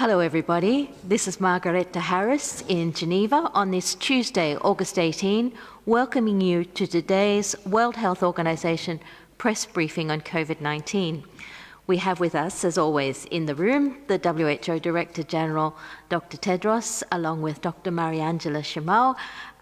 Hello everybody, this is Margareta Harris in Geneva on this Tuesday, August 18, welcoming you to today's World Health Organization press briefing on COVID-19. We have with us, as always, in the room, the WHO Director General, Dr. Tedros, along with Dr. Mariangela Shimao,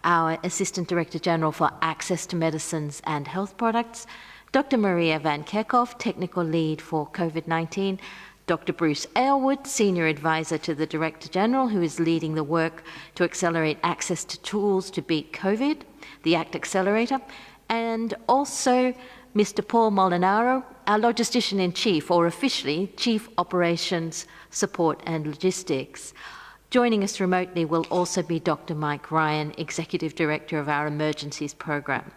our Assistant Director General for Access to Medicines and Health Products, Dr. Maria Van Kerkhove, Technical Lead for COVID-19, Dr. Bruce Aylward, Senior Advisor to the Director General, who is leading the work to accelerate access to tools to beat COVID, the ACT Accelerator, and also Mr. Paul Molinaro, our Logistician-in-Chief, or officially Chief Operations, Support and Logistics. Joining us remotely will also be Dr. Mike Ryan, Executive Director of our Emergencies Program.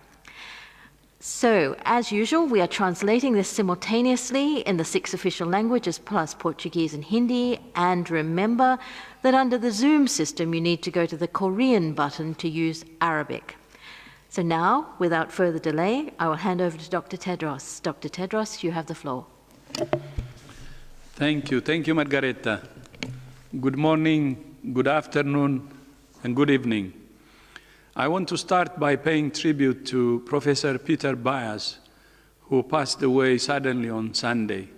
So, as usual, we are translating this simultaneously in the 6 official languages plus Portuguese and Hindi. And remember that under the Zoom system, you need to go to the Korean button to use Arabic. So now, without further delay, I will hand over to Dr. Tedros. Dr. Tedros, you have the floor. Thank you, Margareta. Good morning, good afternoon, and good evening. I want to start by paying tribute to Professor Peter Byas, who passed away suddenly on Sunday.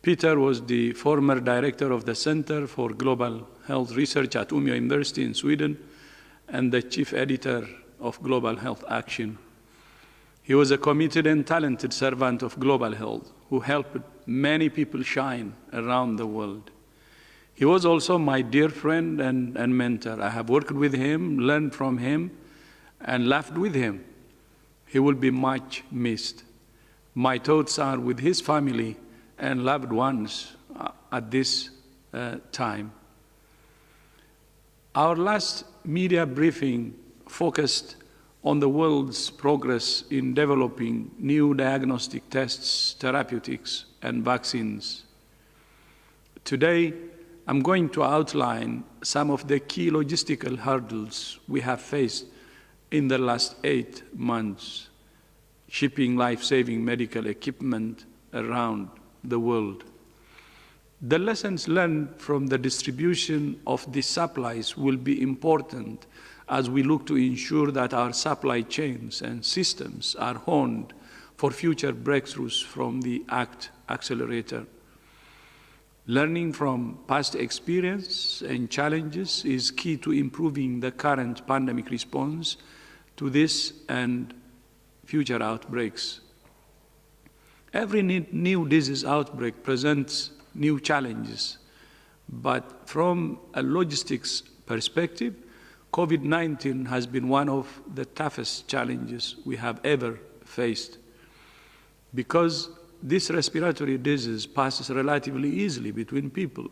Peter was the former director of the Center for Global Health Research at Umeå University in Sweden and the chief editor of Global Health Action. He was a committed and talented servant of global health who helped many people shine around the world. He was also my dear friend and mentor. I have worked with him, learned from him, and laughed with him. He will be much missed. My thoughts are with his family and loved ones at this time. Our last media briefing focused on the world's progress in developing new diagnostic tests, therapeutics, and vaccines. Today, I'm going to outline some of the key logistical hurdles we have faced in the last 8 months, shipping life-saving medical equipment around the world. The lessons learned from the distribution of these supplies will be important as we look to ensure that our supply chains and systems are honed for future breakthroughs from the ACT Accelerator. Learning from past experience and challenges is key to improving the current pandemic response to this and future outbreaks. Every new disease outbreak presents new challenges, but from a logistics perspective, COVID-19 has been one of the toughest challenges we have ever faced. Because this respiratory disease passes relatively easily between people.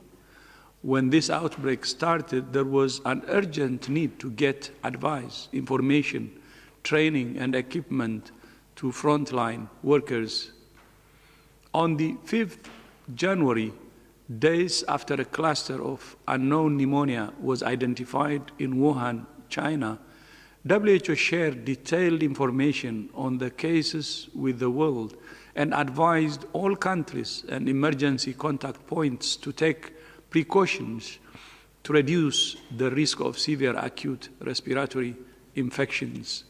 When this outbreak started, there was an urgent need to get advice, information, training, and equipment to frontline workers. On the 5th January, days after a cluster of unknown pneumonia was identified in Wuhan, China, WHO shared detailed information on the cases with the world and advised all countries and emergency contact points to take precautions to reduce the risk of severe acute respiratory infections.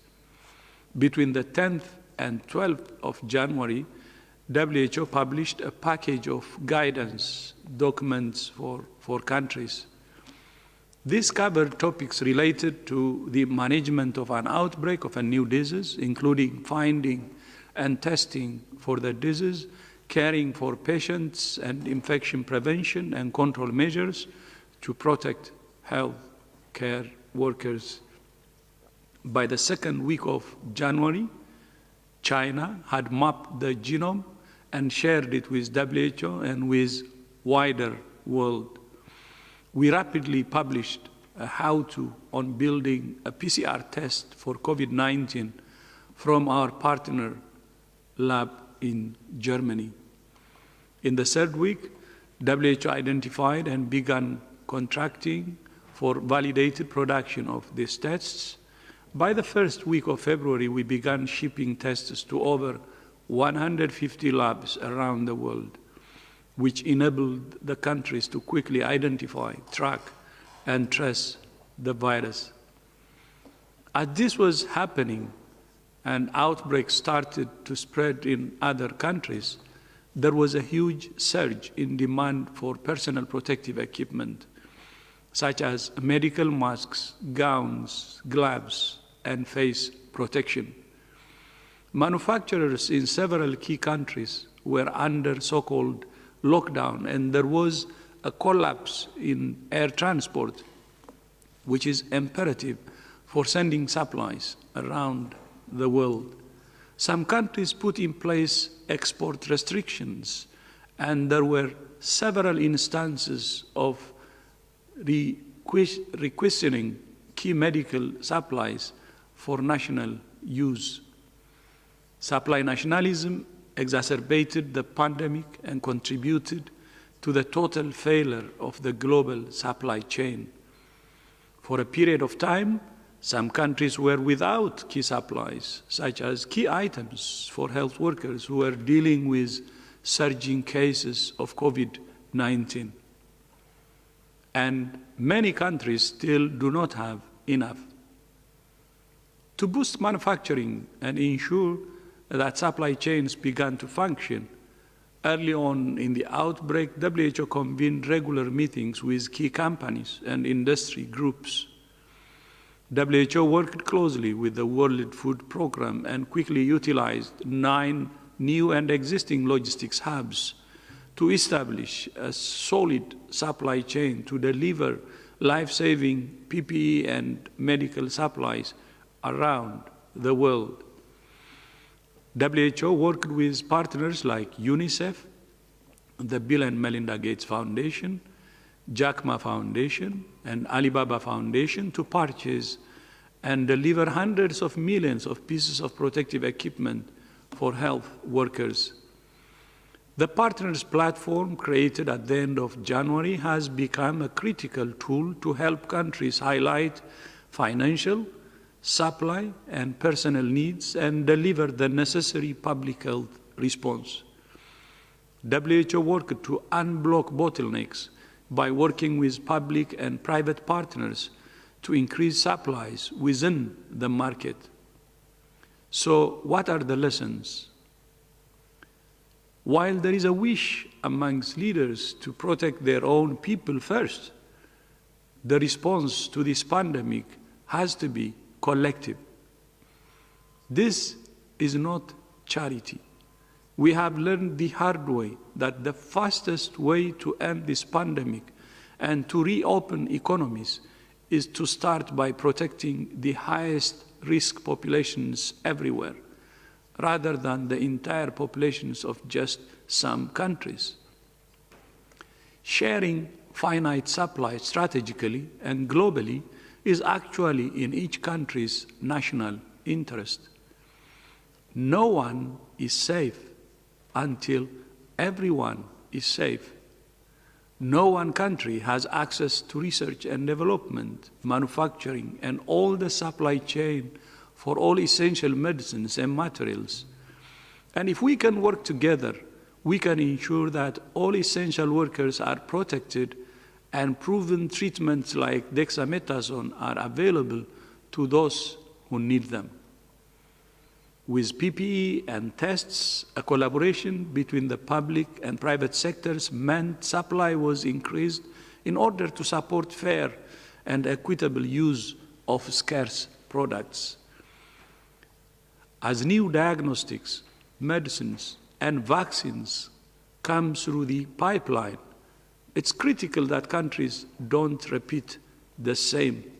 Between the 10th and 12th of January, WHO published a package of guidance documents for countries. This covered topics related to the management of an outbreak of a new disease, including finding and testing for the disease, caring for patients, and infection prevention and control measures to protect health care workers. By the second week of January, China had mapped the genome and shared it with WHO and with wider world. We rapidly published a how-to on building a PCR test for COVID-19 from our partner lab in Germany. In the third week, WHO identified and began contracting for validated production of these tests. By the first week of February, we began shipping tests to over 150 labs around the world. which enabled the countries to quickly identify, track, and trace the virus. As this was happening and outbreaks started to spread in other countries, there was a huge surge in demand for personal protective equipment, such as medical masks, gowns, gloves, and face protection. Manufacturers in several key countries were under so-called lockdown, and there was a collapse in air transport, which is imperative for sending supplies around the world. Some countries put in place export restrictions, and there were several instances of requisitioning key medical supplies for national use. Supply nationalism exacerbated the pandemic and contributed to the total failure of the global supply chain. For a period of time, some countries were without key supplies, such as key items for health workers who were dealing with surging cases of COVID-19. And many countries still do not have enough. To boost manufacturing and ensure that supply chains began to function, early on in the outbreak, WHO convened regular meetings with key companies and industry groups. WHO worked closely with the World Food Programme and quickly utilized 9 new and existing logistics hubs to establish a solid supply chain to deliver life-saving PPE and medical supplies around the world. WHO worked with partners like UNICEF, the Bill and Melinda Gates Foundation, Jack Ma Foundation, and Alibaba Foundation to purchase and deliver hundreds of millions of pieces of protective equipment for health workers. The Partners Platform, created at the end of January, has become a critical tool to help countries highlight financial, supply, and personal needs and deliver the necessary public health response. WHO worked to unblock bottlenecks by working with public and private partners to increase supplies within the market. So, what are the lessons? While there is a wish amongst leaders to protect their own people first, the response to this pandemic has to be collective. This is not charity. We have learned the hard way that the fastest way to end this pandemic and to reopen economies is to start by protecting the highest risk populations everywhere, rather than the entire populations of just some countries. Sharing finite supply strategically and globally is actually in each country's national interest. No one is safe until everyone is safe. No one country has access to research and development, manufacturing, and all the supply chain for all essential medicines and materials. And if we can work together, we can ensure that all essential workers are protected and proven treatments like dexamethasone are available to those who need them. With PPE and tests, a collaboration between the public and private sectors meant supply was increased in order to support fair and equitable use of scarce products. As new diagnostics, medicines, and vaccines come through the pipeline, it's critical that countries don't repeat the same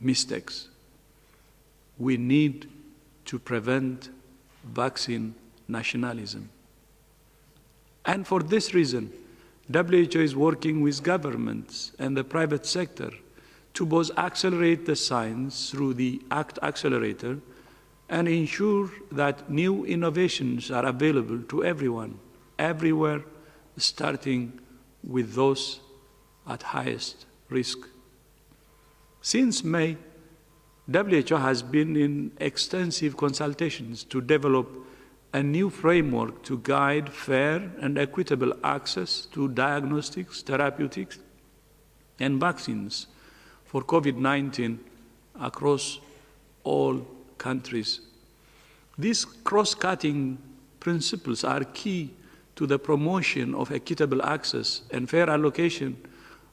mistakes. We need to prevent vaccine nationalism. And for this reason, WHO is working with governments and the private sector to both accelerate the science through the ACT Accelerator and ensure that new innovations are available to everyone, everywhere, starting with those at highest risk. Since May, WHO has been in extensive consultations to develop a new framework to guide fair and equitable access to diagnostics, therapeutics, and vaccines for COVID-19 across all countries. These cross-cutting principles are key to the promotion of equitable access and fair allocation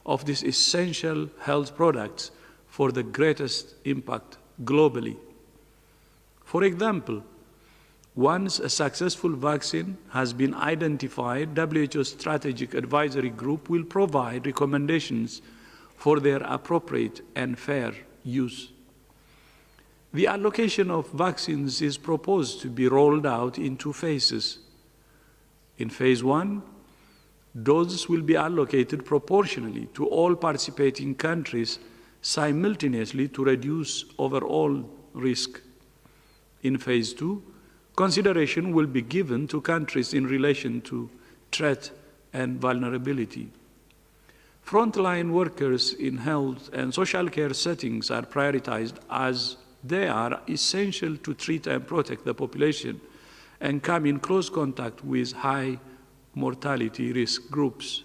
of these essential health products for the greatest impact globally. For example, once a successful vaccine has been identified, WHO's Strategic Advisory Group will provide recommendations for their appropriate and fair use. The allocation of vaccines is proposed to be rolled out in 2 phases. In phase 1, doses will be allocated proportionally to all participating countries simultaneously to reduce overall risk. In phase 2, consideration will be given to countries in relation to threat and vulnerability. Frontline workers in health and social care settings are prioritized as they are essential to treat and protect the population and come in close contact with high mortality risk groups.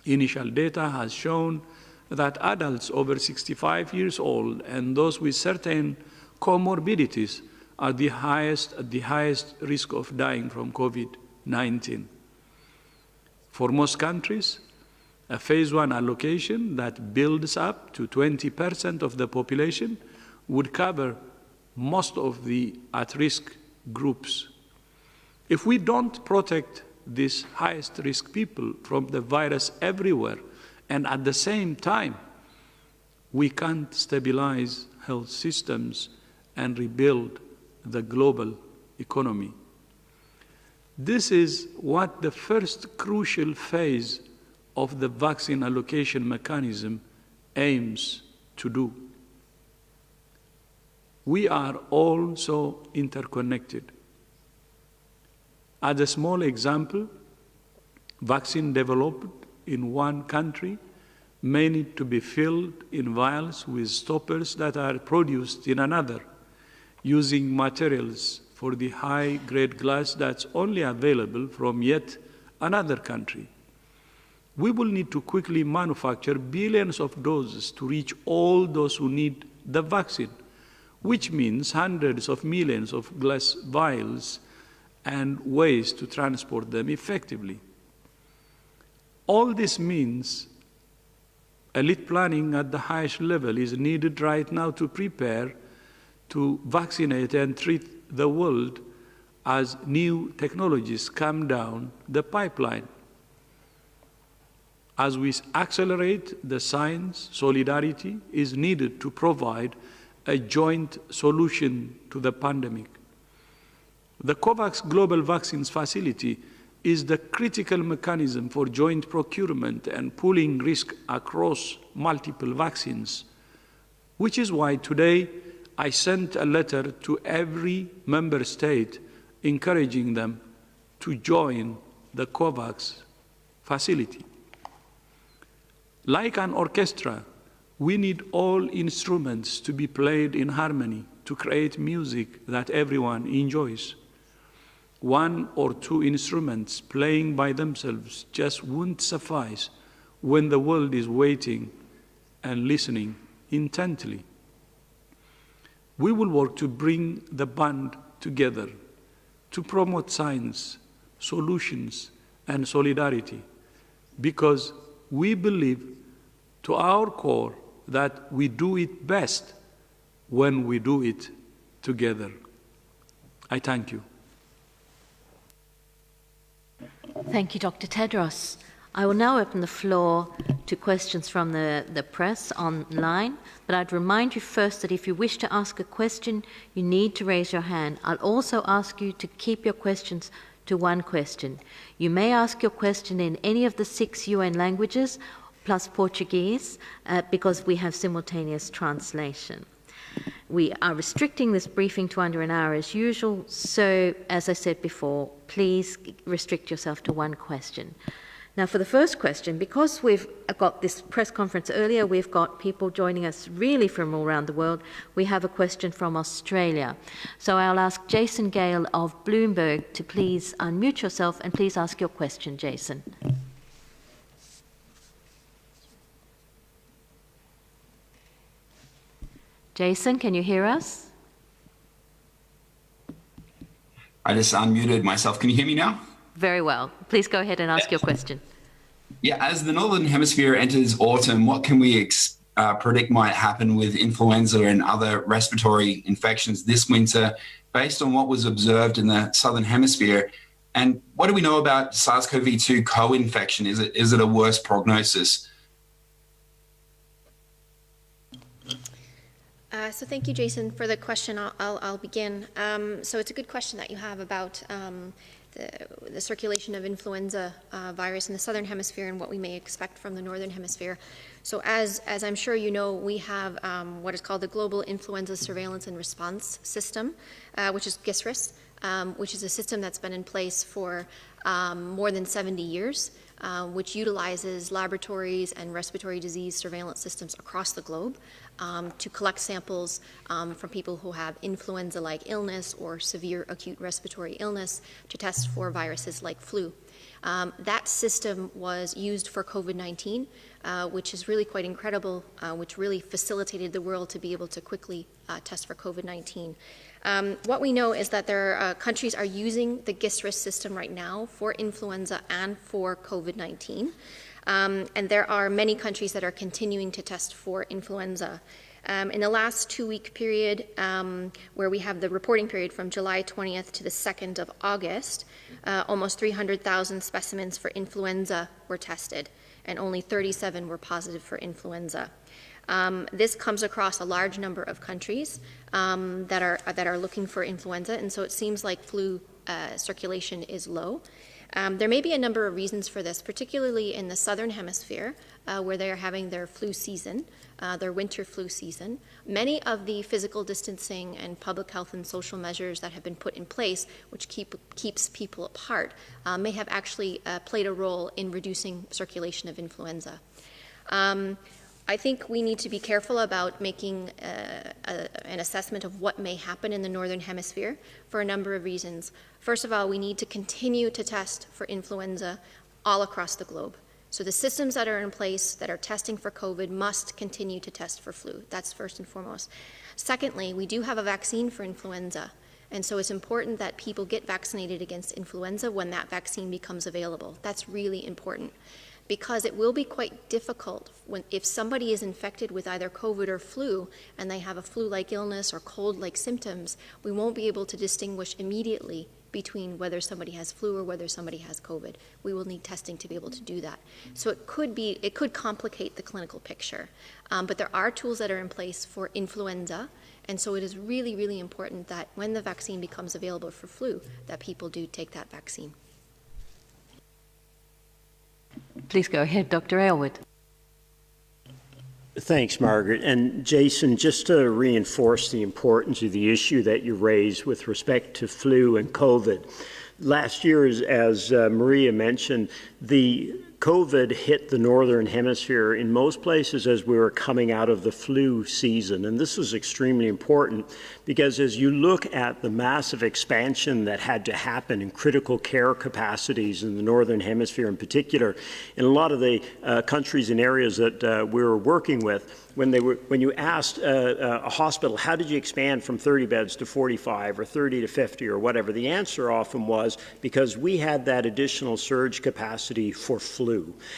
Initial data has shown that adults over 65 years old and those with certain comorbidities are at the highest risk of dying from COVID-19. For most countries, a phase 1 allocation that builds up to 20% of the population would cover most of the at-risk groups. If we don't protect these highest risk people from the virus everywhere, and at the same time, we can't stabilize health systems and rebuild the global economy. This is what the first crucial phase of the vaccine allocation mechanism aims to do. We are all so interconnected. As a small example, vaccine developed in one country may need to be filled in vials with stoppers that are produced in another, using materials for the high-grade glass that's only available from yet another country. We will need to quickly manufacture billions of doses to reach all those who need the vaccine, which means hundreds of millions of glass vials and ways to transport them effectively. All this means elite planning at the highest level is needed right now to prepare to vaccinate and treat the world as new technologies come down the pipeline. As we accelerate the science, solidarity is needed to provide a joint solution to the pandemic. The COVAX Global Vaccines Facility is the critical mechanism for joint procurement and pooling risk across multiple vaccines, which is why today I sent a letter to every member state encouraging them to join the COVAX facility. Like an orchestra, we need all instruments to be played in harmony to create music that everyone enjoys. 1 or 2 instruments playing by themselves just won't suffice when the world is waiting and listening intently. We will work to bring the band together to promote science, solutions, and solidarity, because we believe to our core that we do it best when we do it together. I thank you. Thank you, Dr. Tedros. I will now open the floor to questions from the press online, but I'd remind you first that if you wish to ask a question, you need to raise your hand. I'll also ask you to keep your questions to 1 question. You may ask your question in any of the 6 UN languages, plus Portuguese, because we have simultaneous translation. We are restricting this briefing to under an hour as usual, so as I said before, please restrict yourself to 1 question. Now, for the first question, because we've got this press conference earlier, we've got people joining us really from all around the world. We have a question from Australia. So I'll ask Jason Gale of Bloomberg to please unmute yourself and please ask your question, Jason. Jason, can you hear us? I just unmuted myself. Can you hear me now? Very well. Please go ahead and ask your question. Yeah, as the Northern Hemisphere enters autumn, what can we predict might happen with influenza and other respiratory infections this winter based on what was observed in the Southern Hemisphere? And what do we know about SARS-CoV-2 co-infection? Is it a worse prognosis? So thank you, Jason, for the question. I'll begin. So it's a good question that you have about the circulation of influenza virus in the Southern Hemisphere and what we may expect from the Northern Hemisphere. So as I'm sure you know, we have what is called the Global Influenza Surveillance and Response System, which is GISRIS, which is a system that's been in place for more than 70 years, which utilizes laboratories and respiratory disease surveillance systems across the globe to collect samples from people who have influenza-like illness or severe acute respiratory illness to test for viruses like flu. That system was used for COVID-19, which is really quite incredible, which really facilitated the world to be able to quickly test for COVID-19. What we know is that countries are using the GISRIS system right now for influenza and for COVID-19. And there are many countries that are continuing to test for influenza. In the last 2-week period, where we have the reporting period from July 20th to the 2nd of August, almost 300,000 specimens for influenza were tested, and only 37 were positive for influenza. This comes across a large number of countries that are looking for influenza, and so it seems like flu circulation is low. There may be a number of reasons for this, particularly in the Southern Hemisphere, where they are having their flu season, their winter flu season. Many of the physical distancing and public health and social measures that have been put in place, which keeps people apart, may have actually played a role in reducing circulation of influenza. I think we need to be careful about making an assessment of what may happen in the Northern Hemisphere for a number of reasons. First of all, we need to continue to test for influenza all across the globe. So the systems that are in place that are testing for COVID must continue to test for flu. That's first and foremost. Secondly, we do have a vaccine for influenza. And so it's important that people get vaccinated against influenza when that vaccine becomes available. That's really important, because it will be quite difficult if somebody is infected with either COVID or flu and they have a flu-like illness or cold-like symptoms, we won't be able to distinguish immediately between whether somebody has flu or whether somebody has COVID. We will need testing to be able to do that. So it could complicate the clinical picture. But there are tools that are in place for influenza, and so it is really, really important that when the vaccine becomes available for flu, that people do take that vaccine. Please go ahead, Dr. Aylward. Thanks, Margaret. And Jason, just to reinforce the importance of the issue that you raised with respect to flu and COVID. Last year, as Maria mentioned, the COVID hit the Northern Hemisphere in most places as we were coming out of the flu season. And this was extremely important because as you look at the massive expansion that had to happen in critical care capacities in the Northern Hemisphere in particular, in a lot of the countries and areas that we were working with, when you asked a hospital, how did you expand from 30 beds to 45 or 30 to 50 or whatever, the answer often was because we had that additional surge capacity for flu.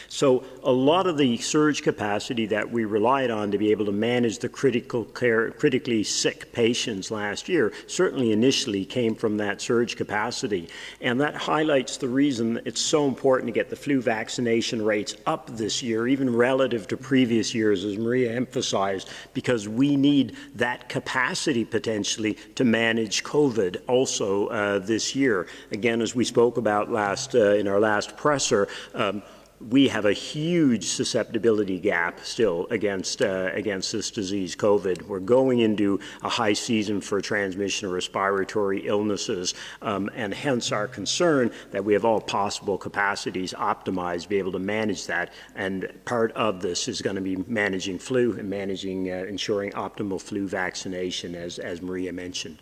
So a lot of the surge capacity that we relied on to be able to manage the critically sick patients last year certainly initially came from that surge capacity. And that highlights the reason it's so important to get the flu vaccination rates up this year, even relative to previous years, as Maria emphasized, because we need that capacity potentially to manage COVID also this year. Again, as we spoke about in our last presser, we have a huge susceptibility gap still against this disease, COVID. We're going into a high season for transmission of respiratory illnesses, and hence our concern that we have all possible capacities optimized to be able to manage that. And part of this is going to be managing flu and managing, ensuring optimal flu vaccination, as Maria mentioned.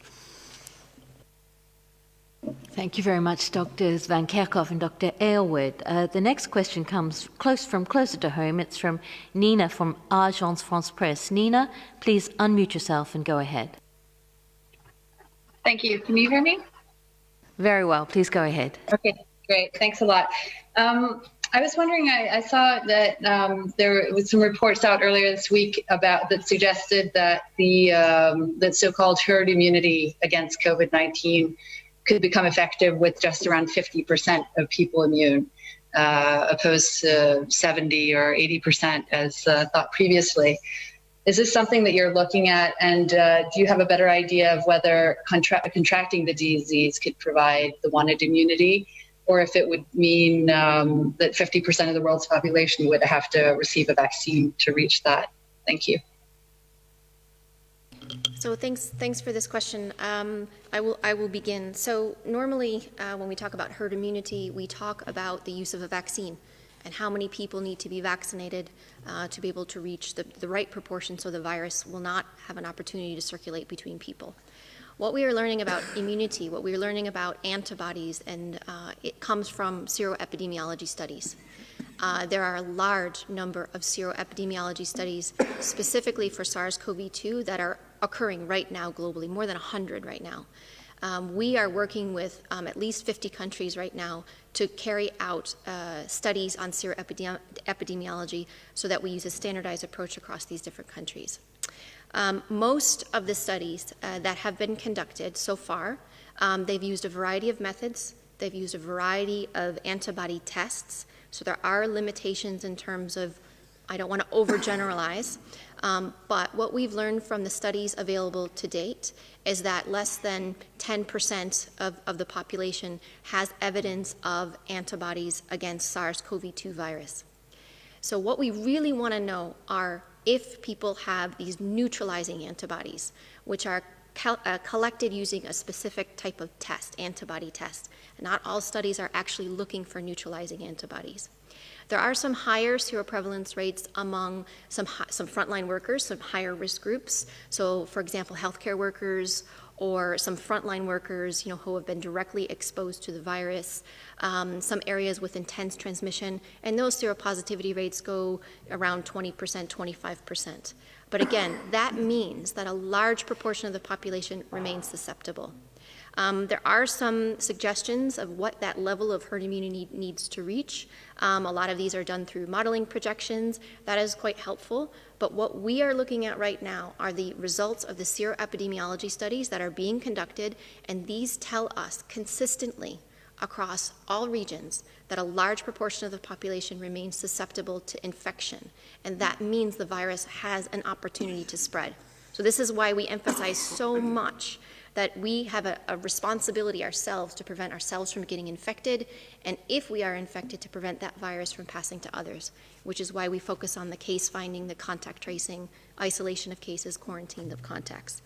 Thank you very much, Drs. Van Kerkhoff and Dr. Aylward. The next question comes closer to home. It's from Nina from Agence France Presse. Nina, please unmute yourself and go ahead. Thank you. Can you hear me? Very well. Please go ahead. Okay, great. Thanks a lot. I was wondering, I saw that there was some reports out earlier this week that suggested that the so-called herd immunity against COVID-19 could become effective with just around 50% of people immune, opposed to 70 or 80% as thought previously. Is this something that you're looking at? And do you have a better idea of whether contracting the disease could provide the wanted immunity, or if it would mean that 50% of the world's population would have to receive a vaccine to reach that? Thank you. So thanks for this question. I will begin. So normally when we talk about herd immunity, we talk about the use of a vaccine and how many people need to be vaccinated to be able to reach the right proportion so the virus will not have an opportunity to circulate between people. What we are learning about immunity, what we are learning about antibodies, and it comes from seroepidemiology studies. There are a large number of seroepidemiology studies specifically for SARS-CoV-2 that are occurring right now globally, more than 100 right now. We are working with at least 50 countries right now to carry out studies on seroepidemiology so that we use a standardized approach across these different countries. Most of the studies that have been conducted so far, they've used a variety of methods. They've used a variety of antibody tests. So there are limitations in terms of, I don't want to overgeneralize, but what we've learned from the studies available to date is that less than 10% of the population has evidence of antibodies against SARS-CoV-2 virus. So what we really want to know are if people have these neutralizing antibodies, which are collected using a specific type of test, antibody test. Not all studies are actually looking for neutralizing antibodies. There are some higher seroprevalence rates among some frontline workers, some higher risk groups. So, for example, healthcare workers or some frontline workers, who have been directly exposed to the virus, some areas with intense transmission, and those seropositivity rates go around 20%, 25%. But again, that means that a large proportion of the population remains susceptible. There are some suggestions of what that level of herd immunity needs to reach. A lot of these are done through modeling projections. That is quite helpful. But what we are looking at right now are the results of the seroepidemiology studies that are being conducted, and these tell us consistently across all regions that a large proportion of the population remains susceptible to infection, and that means the virus has an opportunity to spread. So this is why we emphasize so much that we have a responsibility ourselves to prevent ourselves from getting infected, and if we are infected, to prevent that virus from passing to others, which is why we focus on the case finding, the contact tracing, isolation of cases, quarantine of contacts.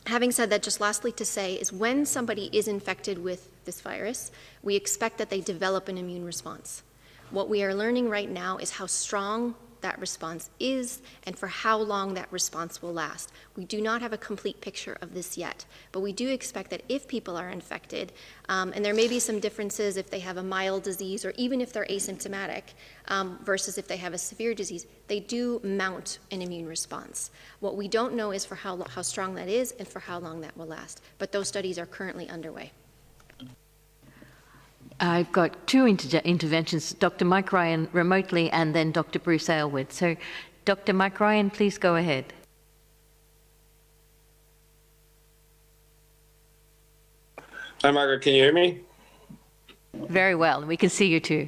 Having said that, just lastly to say is when somebody is infected with this virus, we expect that they develop an immune response. What we are learning right now is how strong that response is and for how long that response will last. We do not have a complete picture of this yet, but we do expect that if people are infected, and there may be some differences if they have a mild disease or even if they're asymptomatic versus if they have a severe disease, they do mount an immune response. What we don't know is for how strong that is and for how long that will last, but those studies are currently underway. I've got two interventions, Dr. Mike Ryan remotely and then Dr. Bruce Aylward. So Dr. Mike Ryan, please go ahead. Hi, Margaret, can you hear me? Very well, and we can see you too.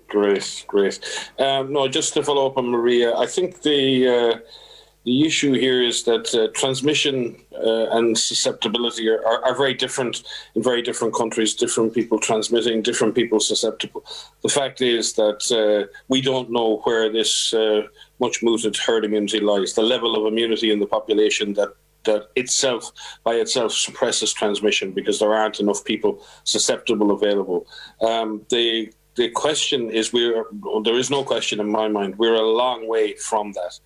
Great. No, just to follow up on Maria, I think the issue here is that transmission and susceptibility are very different in very different countries, different people transmitting, different people susceptible. The fact is that we don't know where this much mooted herd immunity lies, the level of immunity in the population that itself, by itself, suppresses transmission because there aren't enough people susceptible available. The question is, there is no question in my mind, we're a long way from that.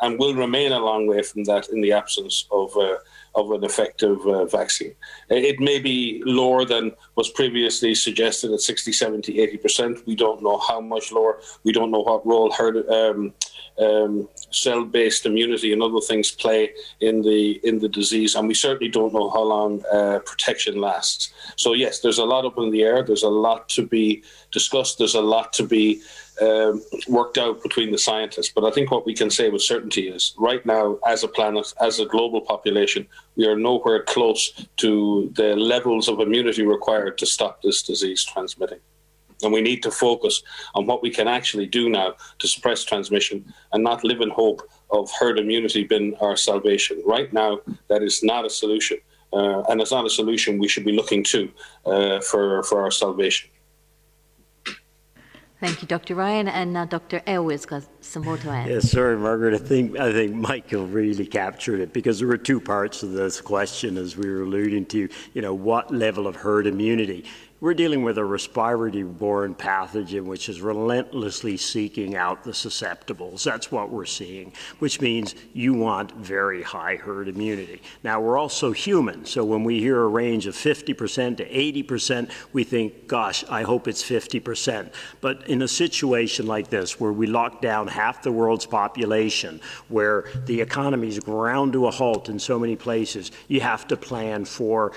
And will remain a long way from that in the absence of an effective vaccine. It may be lower than was previously suggested at 60, 70, 80%. We don't know how much lower. We don't know what role cell-based immunity and other things play in the disease, and we certainly don't know how long protection lasts. So yes, there's a lot up in the air. There's a lot to be discussed. There's a lot to be worked out between the scientists. But I think what we can say with certainty is right now, as a planet, as a global population, we are nowhere close to the levels of immunity required to stop this disease transmitting. And we need to focus on what we can actually do now to suppress transmission and not live in hope of herd immunity being our salvation. Right now, that is not a solution. And it's not a solution we should be looking to for our salvation. Thank you, Dr. Ryan. And now Dr. Aylward's got some more to add. Yes, sorry, Margaret. I think Michael really captured it, because there were two parts of this question, as we were alluding to, what level of herd immunity. We're dealing with a respiratory-borne pathogen which is relentlessly seeking out the susceptibles. That's what we're seeing, which means you want very high herd immunity. Now, we're also human, so when we hear a range of 50% to 80%, we think, gosh, I hope it's 50%. But in a situation like this, where we lock down half the world's population, where the economy's ground to a halt in so many places, you have to plan for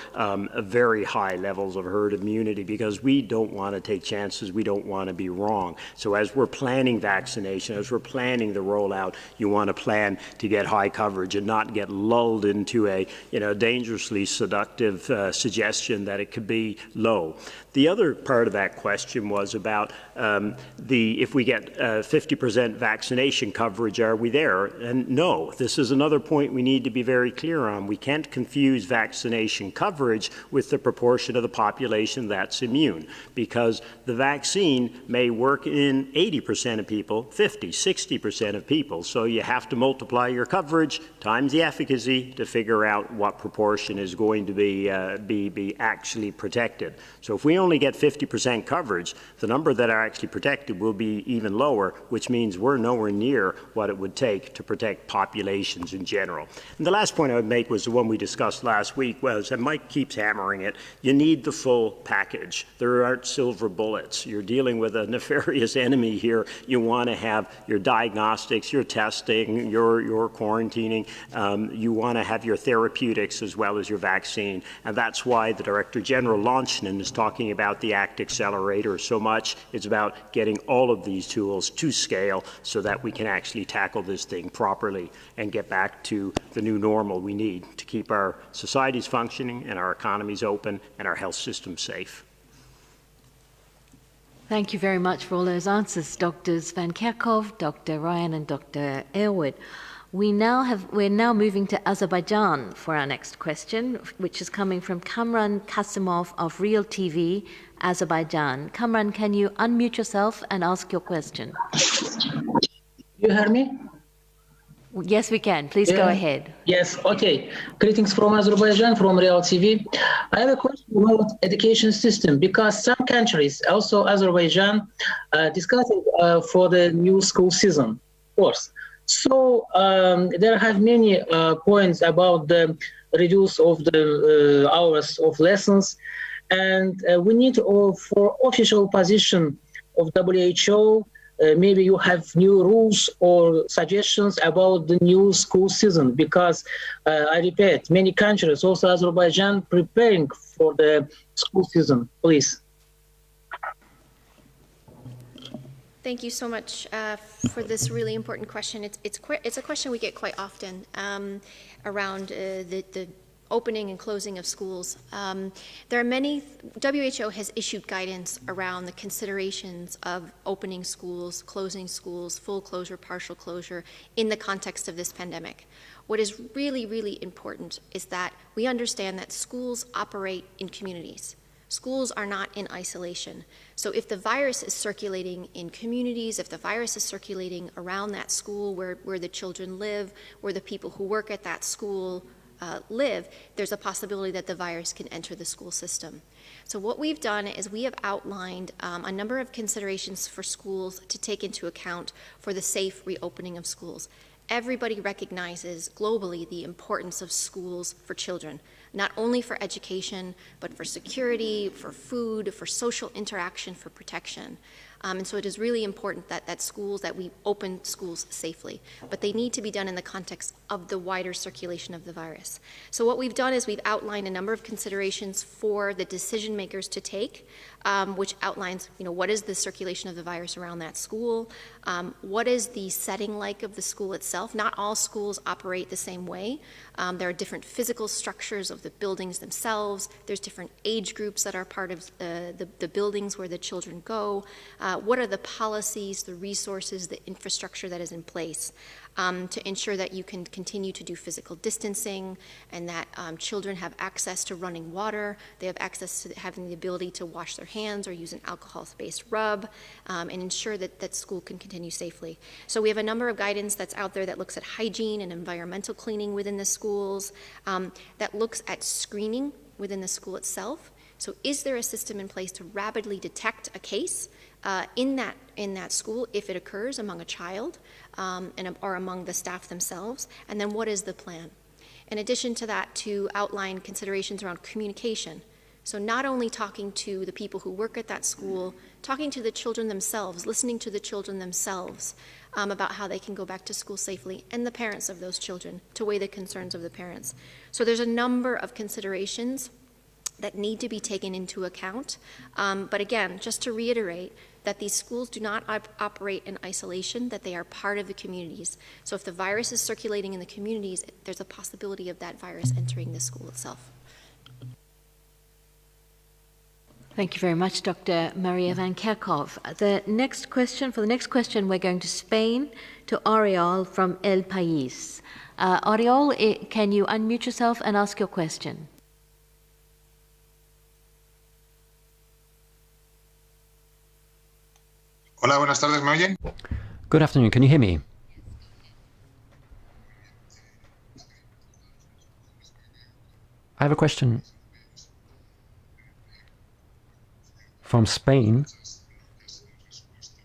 very high levels of herd immunity, because we don't want to take chances. We don't want to be wrong. So as we're planning vaccination, as we're planning the rollout, you want to plan to get high coverage and not get lulled into a dangerously seductive suggestion that it could be low. The other part of that question was about if we get 50% vaccination coverage, are we there? And no, this is another point we need to be very clear on. We can't confuse vaccination coverage with the proportion of the population that's immune, because the vaccine may work in 80% of people, 50, 60% of people. So you have to multiply your coverage times the efficacy to figure out what proportion is going to be actually protected. So if we only get 50% coverage, the number that are actually protected will be even lower, which means we're nowhere near what it would take to protect populations in general. And the last point I would make was the one we discussed last week, and Mike keeps hammering it, you need the full package. There aren't silver bullets. You're dealing with a nefarious enemy here. You want to have your diagnostics, your testing, your quarantining. You want to have your therapeutics as well as your vaccine. And that's why the Director General Launchnan is talking about the ACT Accelerator so much. It's about getting all of these tools to scale so that we can actually tackle this thing properly and get back to the new normal we need to keep our societies functioning and our economies open and our health systems safe. Thank you very much for all those answers, Drs. Van Kerkhove, Dr. Ryan, and Dr. Aylward. We're now moving to Azerbaijan for our next question, which is coming from Kamran Kasimov of Real TV, Azerbaijan. Kamran, can you unmute yourself and ask your question? You hear me? Yes, we can. Please go ahead. Yes, okay. Greetings from Azerbaijan, from Real TV. I have a question about education system, because some countries, also Azerbaijan, discussing for the new school season course. So there have many points about the reduce of the hours of lessons, and we need for official position of WHO. Maybe you have new rules or suggestions about the new school season, because I repeat, many countries, also Azerbaijan, preparing for the school season. Please. Thank you so much for this really important question. It's a question we get quite often around the opening and closing of schools. There are many, WHO has issued guidance around the considerations of opening schools, closing schools, full closure, partial closure in the context of this pandemic. What is really, really important is that we understand that schools operate in communities. Schools are not in isolation. So if the virus is circulating in communities, if the virus is circulating around that school where the children live, where the people who work at that school live, there's a possibility that the virus can enter the school system. So what we've done is we have outlined a number of considerations for schools to take into account for the safe reopening of schools. Everybody recognizes globally the importance of schools for children, not only for education, but for security, for food, for social interaction, for protection. And so it is really important that we open schools safely, but they need to be done in the context of the wider circulation of the virus. So what we've done is we've outlined a number of considerations for the decision makers to take, which outlines, what is the circulation of the virus around that school? What is the setting like of the school itself? Not all schools operate the same way. There are different physical structures of the buildings themselves. There's different age groups that are part of the buildings where the children go. What are the policies, the resources, the infrastructure that is in place to ensure that you can continue to do physical distancing and that children have access to running water, they have access to having the ability to wash their hands or use an alcohol-based rub, and ensure that school can continue safely. So we have a number of guidance that's out there that looks at hygiene and environmental cleaning within the schools, that looks at screening within the school itself. So is there a system in place to rapidly detect a case in that school if it occurs among a child or among the staff themselves? And then what is the plan? In addition to that, to outline considerations around communication. So not only talking to the people who work at that school, talking to the children themselves, listening to the children themselves about how they can go back to school safely, and the parents of those children to weigh the concerns of the parents. So there's a number of considerations that need to be taken into account. But again, just to reiterate, that these schools do not operate in isolation, that they are part of the communities. So if the virus is circulating in the communities, there's a possibility of that virus entering the school itself. Thank you very much, Dr. Maria Van Kerkhove. For the next question, we're going to Spain, to Oriol from El País. Oriol, can you unmute yourself and ask your question? Hola, buenas tardes, ¿me oyen? Good afternoon, can you hear me? I have a question from Spain,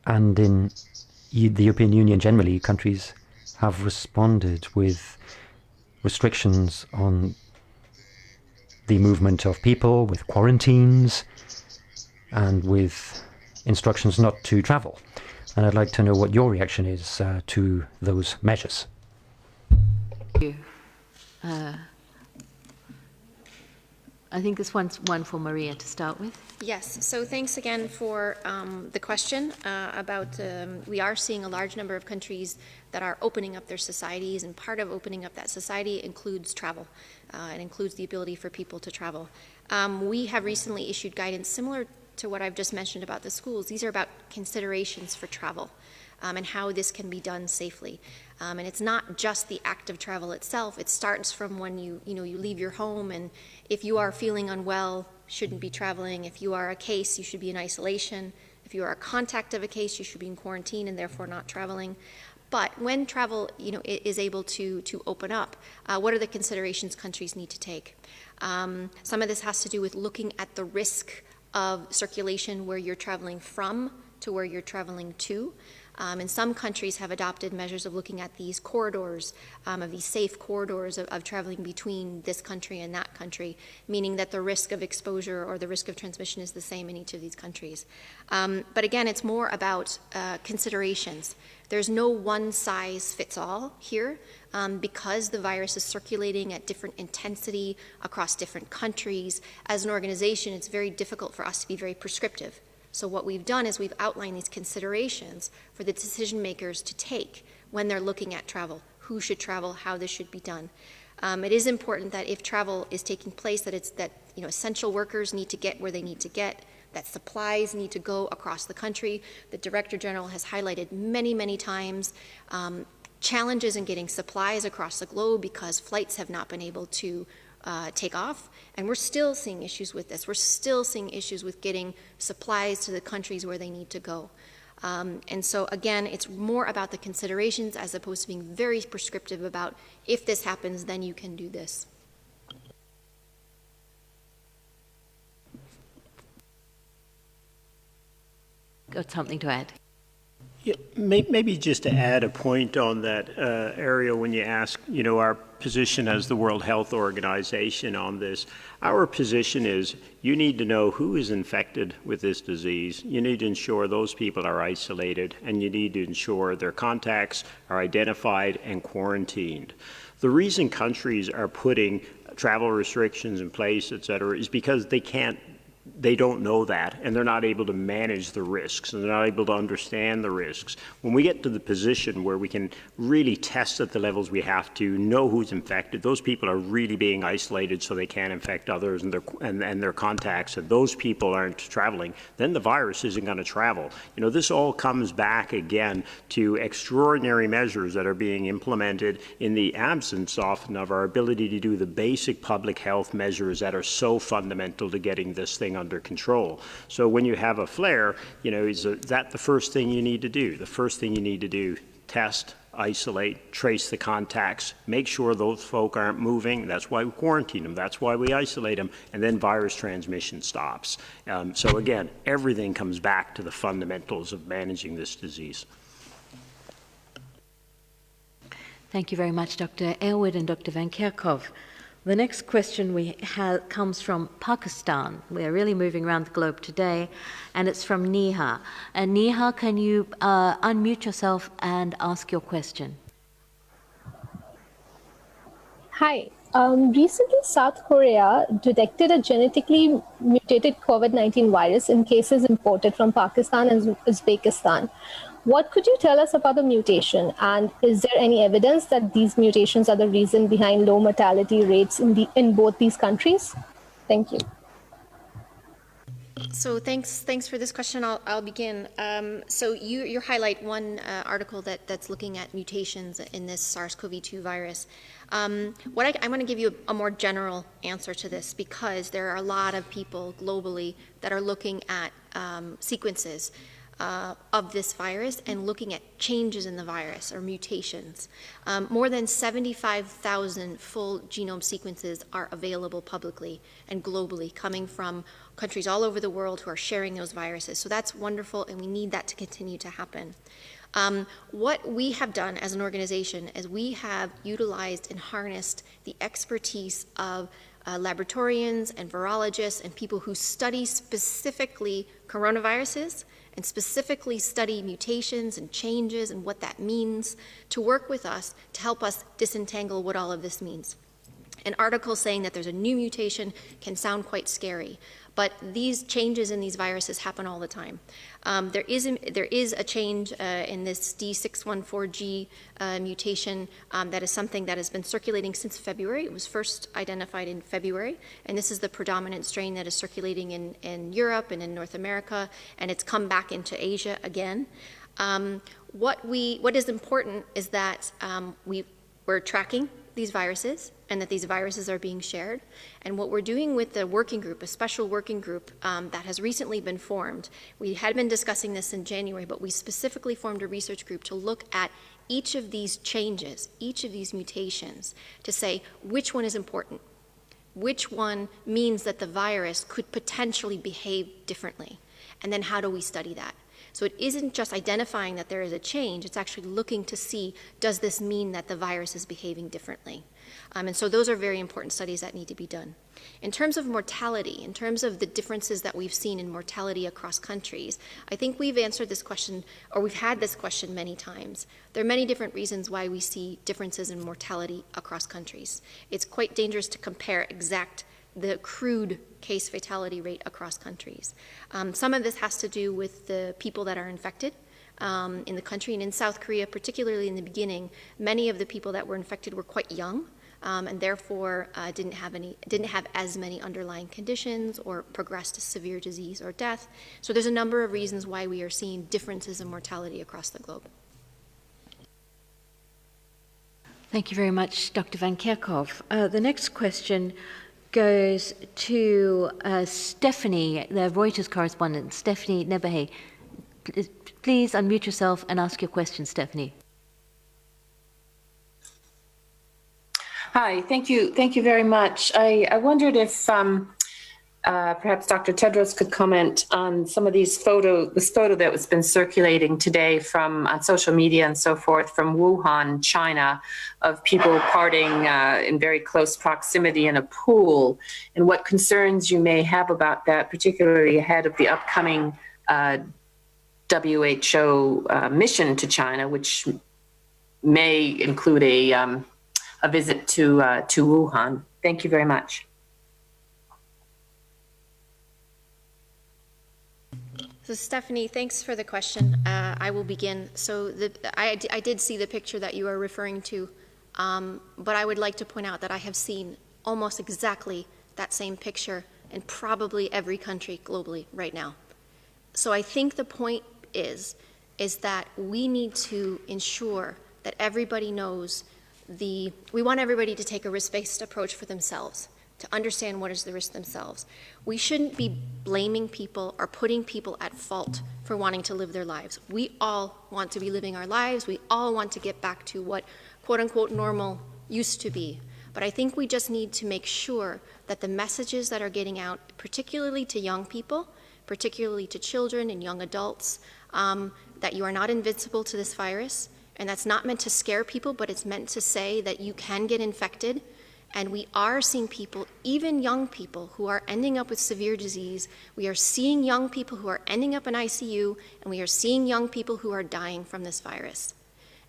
and in the European Union generally, countries have responded with restrictions on the movement of people, with quarantines, and with instructions not to travel. And I'd like to know what your reaction is to those measures. Thank you. I think this one's one for Maria to start with. Yes, so thanks again for the question about, we are seeing a large number of countries that are opening up their societies, and part of opening up that society includes travel. It includes the ability for people to travel. We have recently issued guidance similar to what I've just mentioned about the schools. These are about considerations for travel and how this can be done safely. And it's not just the act of travel itself. It starts from when you leave your home, and if you are feeling unwell, shouldn't be traveling. If you are a case, you should be in isolation. If you are a contact of a case, you should be in quarantine and therefore not traveling. But when travel, is able to open up, what are the considerations countries need to take? Some of this has to do with looking at the risk of circulation where you're traveling from to where you're traveling to. And some countries have adopted measures of looking at these corridors, of these safe corridors of traveling between this country and that country, meaning that the risk of exposure or the risk of transmission is the same in each of these countries. But again, it's more about considerations. There's no one size fits all here because the virus is circulating at different intensity across different countries. As an organization, it's very difficult for us to be very prescriptive. So what we've done is we've outlined these considerations for the decision makers to take when they're looking at travel, who should travel, how this should be done. It is important that if travel is taking place, that essential workers need to get where they need to get, that supplies need to go across the country. The Director General has highlighted many, many times challenges in getting supplies across the globe because flights have not been able to take off. And we're still seeing issues with this. We're still seeing issues with getting supplies to the countries where they need to go. And so, again, it's more about the considerations as opposed to being very prescriptive about if this happens, then you can do this. Got something to add? Yeah, maybe just to add a point on that area when you ask, our position as the World Health Organization on this. Our position is you need to know who is infected with this disease. You need to ensure those people are isolated, and you need to ensure their contacts are identified and quarantined. The reason countries are putting travel restrictions in place, et cetera, is because they don't know that, and they're not able to manage the risks, and they're not able to understand the risks. When we get to the position where we can really test at the levels we have to, know who's infected, those people are really being isolated so they can't infect others and their contacts, and those people aren't traveling, then the virus isn't going to travel. This all comes back again to extraordinary measures that are being implemented in the absence often of our ability to do the basic public health measures that are so fundamental to getting this thing under control. So when you have a flare, is that the first thing you need to do? The first thing you need to do, test, isolate, trace the contacts, make sure those folk aren't moving. That's why we quarantine them. That's why we isolate them. And then virus transmission stops. So again, everything comes back to the fundamentals of managing this disease. Thank you very much, Dr. Aylward and Dr. Van Kerkhove. The next question we have comes from Pakistan. We're really moving around the globe today, and it's from Neha. And Neha, can you unmute yourself and ask your question? Hi. Recently, South Korea detected a genetically mutated COVID-19 virus in cases imported from Pakistan and Uzbekistan. What could you tell us about the mutation, and is there any evidence that these mutations are the reason behind low mortality rates in both these countries? Thank you. So thanks for this question. I'll begin. So you highlight one article that's looking at mutations in this SARS-CoV-2 virus. I'm going to give you a more general answer to this because there are a lot of people globally that are looking at sequences of this virus and looking at changes in the virus or mutations. More than 75,000 full genome sequences are available publicly and globally, coming from countries all over the world who are sharing those viruses. So that's wonderful, and we need that to continue to happen. What we have done as an organization is we have utilized and harnessed the expertise of laboratorians and virologists and people who study specifically coronaviruses and specifically study mutations and changes and what that means to work with us to help us disentangle what all of this means. An article saying that there's a new mutation can sound quite scary, but these changes in these viruses happen all the time. There is a change in this D614G mutation that is something that has been circulating since February. It was first identified in February, and this is the predominant strain that is circulating in Europe and in North America, and it's come back into Asia again. What is important is that we're tracking these viruses and that these viruses are being shared. And what we're doing with the working group, a special working group that has recently been formed, we had been discussing this in January, but we specifically formed a research group to look at each of these changes, each of these mutations, to say which one is important, which one means that the virus could potentially behave differently, and then how do we study that? So it isn't just identifying that there is a change, it's actually looking to see, does this mean that the virus is behaving differently? And so those are very important studies that need to be done. In terms of mortality, in terms of the differences that we've seen in mortality across countries, I think we've answered this question, or we've had this question many times. There are many different reasons why we see differences in mortality across countries. It's quite dangerous to compare the crude case fatality rate across countries. Some of this has to do with the people that are infected in the country, and in South Korea, particularly in the beginning, many of the people that were infected were quite young. and therefore didn't have as many underlying conditions or progressed to severe disease or death. So there's a number of reasons why we are seeing differences in mortality across the globe. Thank you very much, Dr. Van Kerkhove. The next question goes to Stephanie, the Reuters correspondent, Stephanie Nebahe. Please unmute yourself and ask your question, Stephanie. Hi, thank you very much. I wondered if perhaps Dr. Tedros could comment on some of this photo that has been circulating today on social media and so forth from Wuhan, China, of people partying in very close proximity in a pool, and what concerns you may have about that, particularly ahead of the upcoming WHO mission to China, which may include a visit to Wuhan. Thank you very much. So Stephanie, thanks for the question. I will begin. So I did see the picture that you are referring to, but I would like to point out that I have seen almost exactly that same picture in probably every country globally right now. So I think the point is that we need to ensure that everybody knows we want everybody to take a risk-based approach for themselves, to understand what is the risk themselves. We shouldn't be blaming people or putting people at fault for wanting to live their lives. We all want to be living our lives. We all want to get back to what quote-unquote normal used to be. But I think we just need to make sure that the messages that are getting out, particularly to young people, particularly to children and young adults, that you are not invincible to this virus, and that's not meant to scare people, but it's meant to say that you can get infected. And we are seeing people, even young people, who are ending up with severe disease. We are seeing young people who are ending up in ICU, and we are seeing young people who are dying from this virus.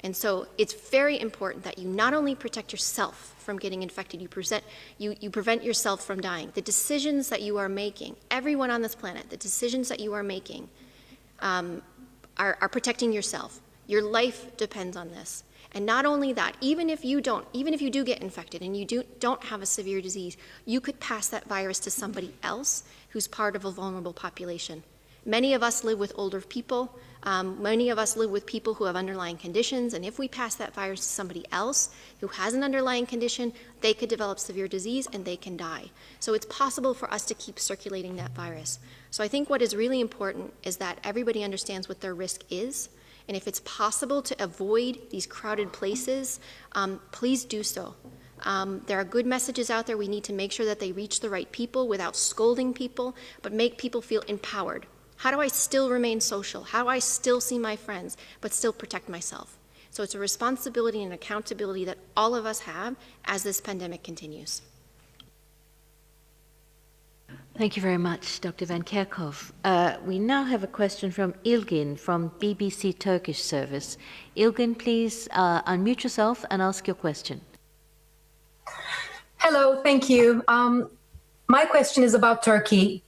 And so it's very important that you not only protect yourself from getting infected, you prevent yourself from dying. The decisions that you are making, everyone on this planet, the decisions that you are making are protecting yourself. Your life depends on this. And not only that, even if you do get infected and you don't have a severe disease, you could pass that virus to somebody else who's part of a vulnerable population. Many of us live with older people. Many of us live with people who have underlying conditions. And if we pass that virus to somebody else who has an underlying condition, they could develop severe disease and they can die. So it's possible for us to keep circulating that virus. So I think what is really important is that everybody understands what their risk is. And if it's possible to avoid these crowded places, please do so. There are good messages out there. We need to make sure that they reach the right people without scolding people, but make people feel empowered. How do I still remain social? How do I still see my friends, but still protect myself? So it's a responsibility and accountability that all of us have as this pandemic continues. Thank you very much, Dr. Van Kerkhove. We now have a question from Ilgin from BBC Turkish Service. Ilgin, please unmute yourself and ask your question. Hello, thank you. My question is about Turkey.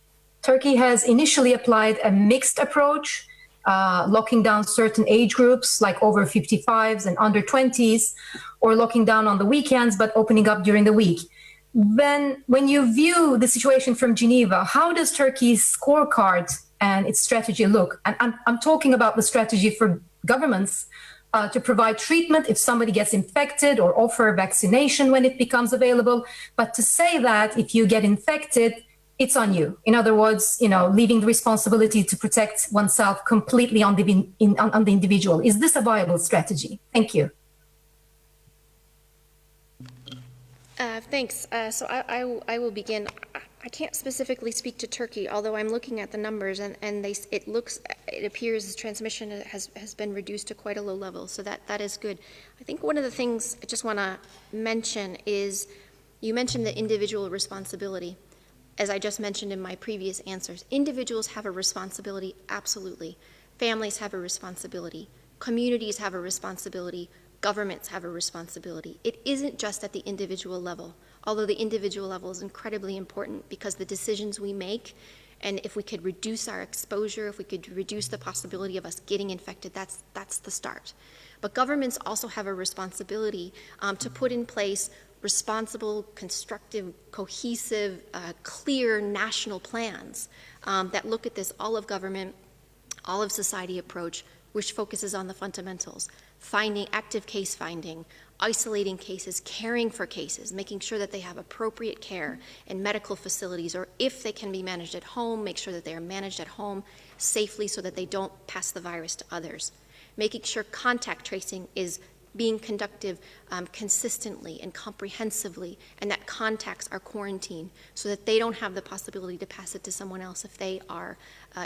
Turkey has initially applied a mixed approach, locking down certain age groups like over 55s and under 20s, or locking down on the weekends but opening up during the week. When you view the situation from Geneva, how does Turkey's scorecard and its strategy look? And I'm talking about the strategy for governments to provide treatment if somebody gets infected or offer vaccination when it becomes available. But to say that if you get infected, it's on you. In other words, leaving the responsibility to protect oneself completely on the individual. Is this a viable strategy? Thank you. Thanks. So I will begin. I can't specifically speak to Turkey, although I'm looking at the numbers, and it appears transmission has been reduced to quite a low level. So that is good. I think one of the things I just want to mention is you mentioned the individual responsibility. As I just mentioned in my previous answers, individuals have a responsibility, absolutely. Families have a responsibility. Communities have a responsibility. Governments have a responsibility. It isn't just at the individual level, although the individual level is incredibly important because the decisions we make, and if we could reduce our exposure, if we could reduce the possibility of us getting infected, that's the start. But governments also have a responsibility to put in place responsible, constructive, cohesive, clear national plans that look at this all of government, all of society approach, which focuses on the fundamentals, finding active case finding, isolating cases, caring for cases, making sure that they have appropriate care in medical facilities, or if they can be managed at home, make sure that they are managed at home safely so that they don't pass the virus to others. Making sure contact tracing is being conducted consistently and comprehensively, and that contacts are quarantined so that they don't have the possibility to pass it to someone else if they are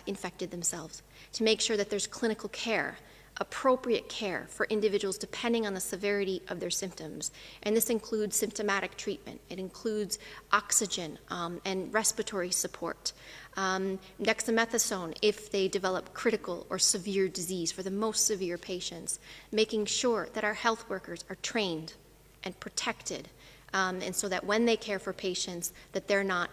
infected themselves. To make sure that there's clinical care, appropriate care for individuals depending on the severity of their symptoms. And this includes symptomatic treatment. It includes oxygen and respiratory support. Dexamethasone if they develop critical or severe disease for the most severe patients. Making sure that our health workers are trained and protected. And so that when they care for patients, that they're not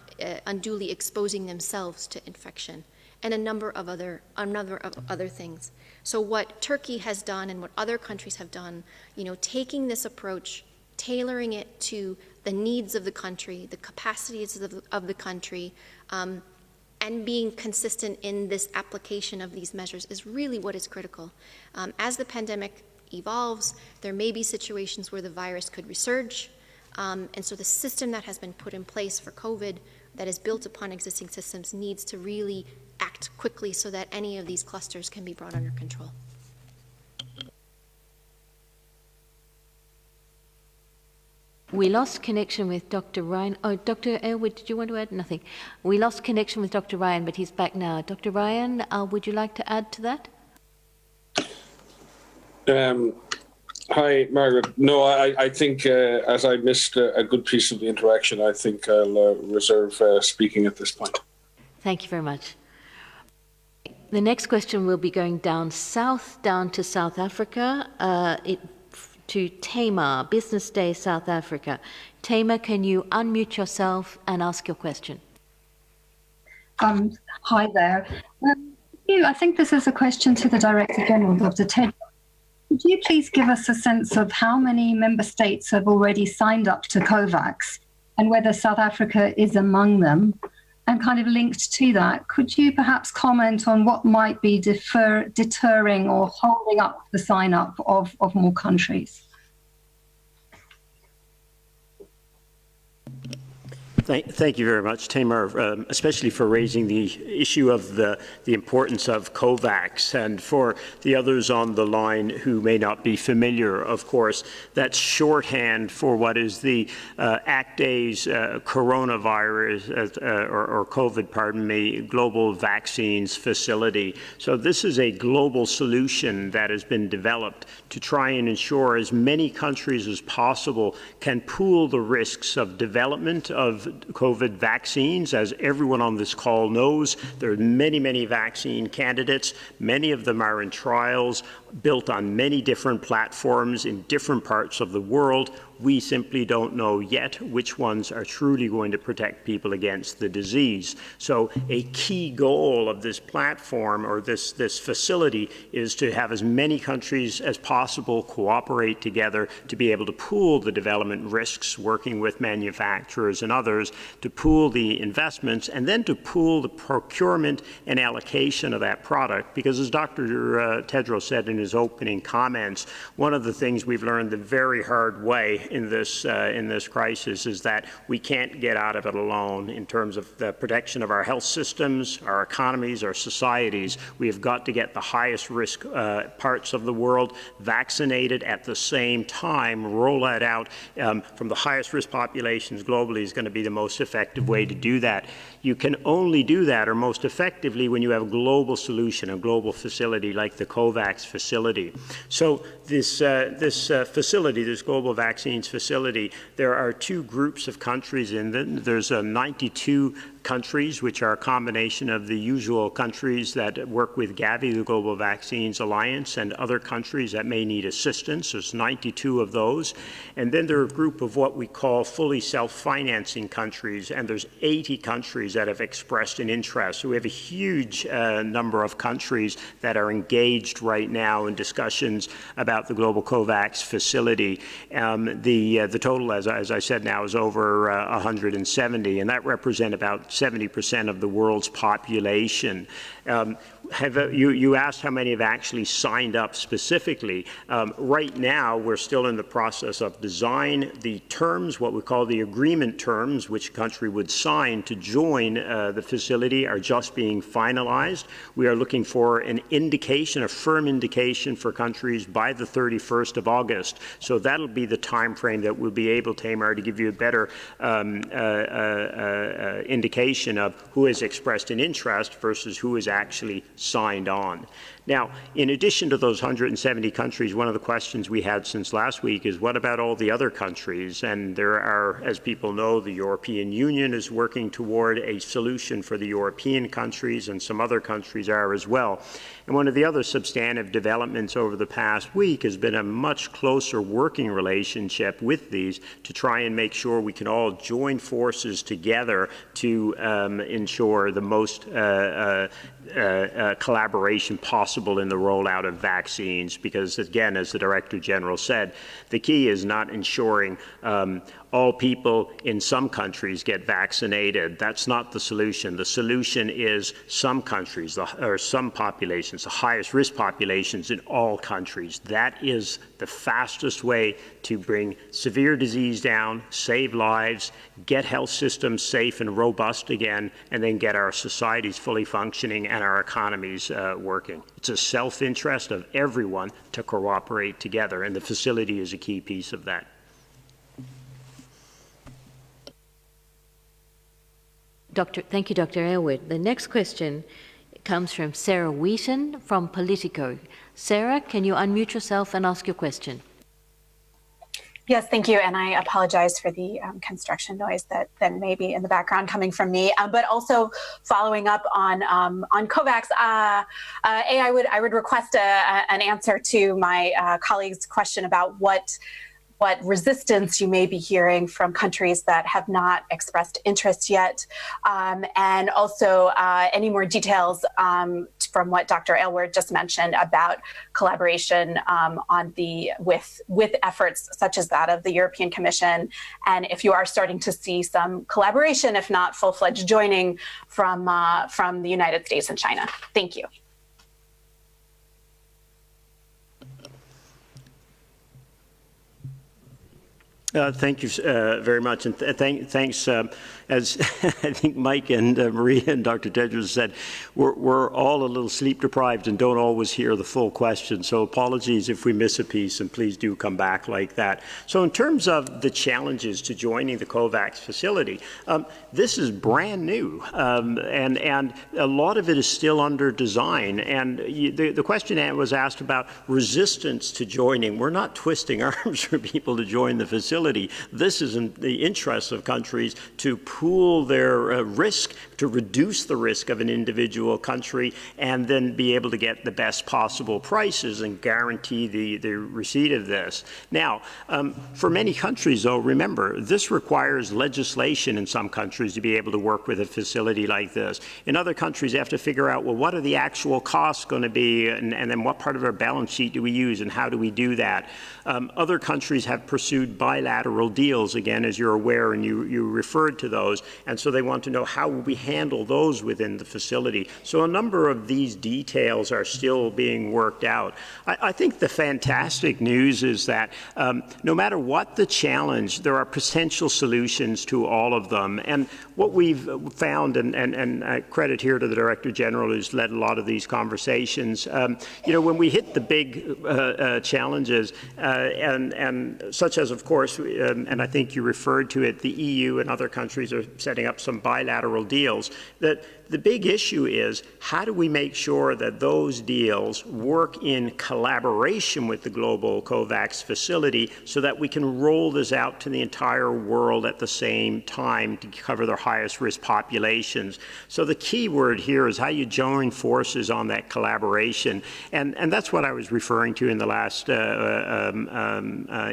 unduly exposing themselves to infection. And a number of other things. So what Turkey has done and what other countries have done, taking this approach, tailoring it to the needs of the country, the capacities of the country, and being consistent in this application of these measures is really what is critical. As the pandemic evolves, there may be situations where the virus could resurge, and so the system that has been put in place for COVID that is built upon existing systems needs to really act quickly so that any of these clusters can be brought under control. We lost connection with Dr. Ryan. Oh, Dr. Elwood, did you want to add? Nothing. We lost connection with Dr. Ryan, but he's back now. Dr. Ryan, would you like to add to that? Hi, Margaret. No, I think as I missed a good piece of the interaction, I think I'll reserve speaking at this point. Thank you very much. The next question will be going down south, down to South Africa, to Tamar, Business Day, South Africa. Tamar, can you unmute yourself and ask your question? Hi there. I think this is a question to the Director General, Dr. Ted. Could you please give us a sense of how many member states have already signed up to COVAX and whether South Africa is among them? And kind of linked to that, could you perhaps comment on what might be deterring or holding up the sign-up of more countries? Thank you very much, Tamar, especially for raising the issue of the importance of COVAX. And for the others on the line who may not be familiar, of course, that's shorthand for what is the ACTA's coronavirus, or COVID, pardon me, Global Vaccines Facility. So this is a global solution that has been developed to try and ensure as many countries as possible can pool the risks of development of COVID vaccines. As everyone on this call knows, there are many, many vaccine candidates. Many of them are in trials, built on many different platforms in different parts of the world. We simply don't know yet which ones are truly going to protect people against the disease. So a key goal of this platform or this facility is to have as many countries as possible cooperate together to be able to pool the development risks, working with manufacturers and others, to pool the investments, and then to pool the procurement and allocation of that product. Because as Dr. Tedros said in his opening comments, one of the things we've learned the very hard way in this crisis is that we can't get out of it alone in terms of the protection of our health systems, our economies, our societies. We have got to get the highest risk parts of the world vaccinated at the same time. Roll that out from the highest risk populations globally is going to be the most effective way to do that. You can only do that, or most effectively, when you have a global solution, a global facility like the COVAX facility. So this facility, this global vaccines facility, there are two groups of countries in it. There's 92 countries, which are a combination of the usual countries that work with Gavi, the Global Vaccines Alliance, and other countries that may need assistance. There's 92 of those. And then there are a group of what we call fully self-financing countries, and there's 80 countries that have expressed an interest. So we have a huge number of countries that are engaged right now in discussions about the Global COVAX facility. The total, as I said now, is over 170, and that represents about 70% of the world's population. You asked how many have actually signed up specifically. Right now, we're still in the process of design. The terms, what we call the agreement terms, which a country would sign to join the facility, are just being finalized. We are looking for an indication, a firm indication for countries by the 31st of August. So that'll be the time frame that we'll be able, Tamar, to give you a better indication of who has expressed an interest versus who has actually signed on. Now, in addition to those 170 countries, one of the questions we had since last week is what about all the other countries? And there are, as people know, the European Union is working toward a solution for the European countries, and some other countries are as well. And one of the other substantive developments over the past week has been a much closer working relationship with these to try and make sure we can all join forces together to ensure the most collaboration possible in the rollout of vaccines, because again, as the Director General said, the key is not ensuring all people in some countries get vaccinated. That's not the solution. The solution is some countries, or some populations, the highest risk populations in all countries. That is the fastest way to bring severe disease down, save lives, get health systems safe and robust again, and then get our societies fully functioning and our economies working. It's a self-interest of everyone to cooperate together, and the facility is a key piece of that. Thank you, Dr. Aylward. The next question comes from Sarah Wheaton from Politico. Sarah, can you unmute yourself and ask your question? Yes, thank you. And I apologize for the construction noise that may be in the background coming from me. But also following up on COVAX, I would request an answer to my colleague's question about what resistance you may be hearing from countries that have not expressed interest yet, and also any more details from what Dr. Aylward just mentioned about collaboration with efforts such as that of the European Commission, and if you are starting to see some collaboration, if not full-fledged joining from the United States and China. Thank you. Thank you very much, and thanks. As I think Mike and Maria and Dr. Tedros said, we're all a little sleep deprived and don't always hear the full question. So apologies if we miss a piece, and please do come back like that. So in terms of the challenges to joining the COVAX facility, this is brand new, and a lot of it is still under design. And the question was asked about resistance to joining. We're not twisting arms for people to join the facility. This is in the interest of countries to pool their risk, to reduce the risk of an individual country, and then be able to get the best possible prices and guarantee the receipt of this. Now, for many countries, though, remember, this requires legislation in some countries to be able to work with a facility like this. In other countries, they have to figure out, well, what are the actual costs going to be, and then what part of our balance sheet do we use, and how do we do that? Other countries have pursued bilateral deals, again, as you're aware, and you referred to those, and so they want to know how we handle those within the facility. So a number of these details are still being worked out. I think the fantastic news is that no matter what the challenge, there are potential solutions to all of them. And what we've found, and credit here to the Director General who's led a lot of these conversations, when we hit the big challenges, and such as, of course, course, and I think you referred to it, the EU and other countries are setting up some bilateral deals. That the big issue is, how do we make sure that those deals work in collaboration with the global COVAX facility so that we can roll this out to the entire world at the same time to cover their highest risk populations? So the key word here is how you join forces on that collaboration. And that's what I was referring to in the last